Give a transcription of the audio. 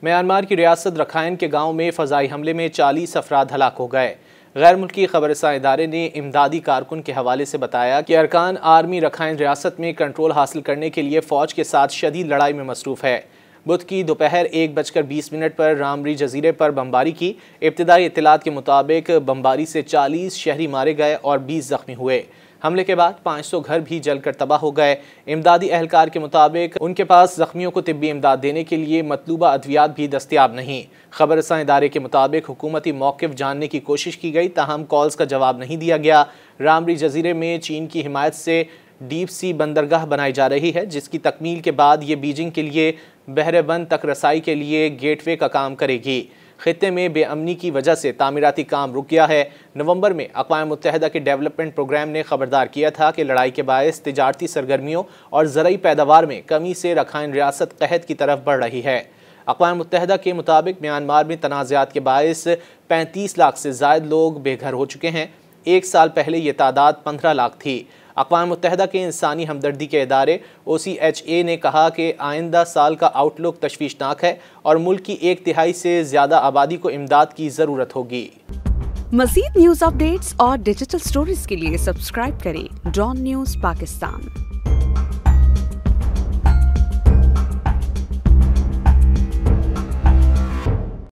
Myanmar की रियासत Rakhine के गांव में फ़ज़ाई हमले में 40 अफराद हलाक हो गए। गैर मुल्की खबरसां इदारे ने इमदादी कारकुन के हवाले से बताया कि अरकान आर्मी रखाइन रियासत में कंट्रोल हासिल करने के लिए फ़ौज के साथ शदीद लड़ाई में मसरूफ़ है। बुध की दोपहर 1:20 पर रामरी जजीरे पर बमबारी की। इब्तिदाई इत्तलात के मुताबिक बमबारी से 40 शहरी मारे गए और 20 जख्मी हुए। हमले के बाद 500 घर भी जलकर तबाह हो गए। इमदादी अहलकार के मुताबिक उनके पास जख्मियों को तिब्बी इमदाद देने के लिए मतलूबा अद्वियात भी दस्तियाब नहीं। खबरसां इदारे के मुताबिक हुकूमती मौक़िफ़ जानने की कोशिश की गई, ताहम कॉल्स का जवाब नहीं दिया गया। रामरी जजीरे में चीन की हिमायत से डीप सी बंदरगाह बनाई जा रही है, जिसकी तकमील के बाद ये बीजिंग के लिए बहरेबंद तक रसाई के लिए गेटवे का काम करेगी। खित्ते में बेअमनी की वजह से तामीराती काम रुक गया है। नवंबर में अक़वाम मुत्तहिदा के डेवलपमेंट प्रोग्राम ने खबरदार किया था कि लड़ाई के बायस तिजारती सरगर्मियों और ज़रई पैदावार में कमी से रखाइन रियासत कहत की तरफ बढ़ रही है। अक़वाम मुत्तहिदा के मुताबिक म्यांमार में तनाज़ात के बायस 35 लाख से ज़ायद लोग बेघर हो चुके हैं। एक साल पहले ये तादाद 15 लाख थी। अक़वाम मुत्तहिदा के इंसानी हमदर्दी के इदारे OCHA ने कहा कि आइंदा साल का आउटलुक तशवीशनाक है और मुल्क की 1/3 से ज़्यादा आबादी को इमदाद की ज़रूरत होगी। मज़ीद न्यूज़ अपडेट्स और डिजिटल स्टोरीज के लिए सब्सक्राइब करें डॉन न्यूज़ पाकिस्तान।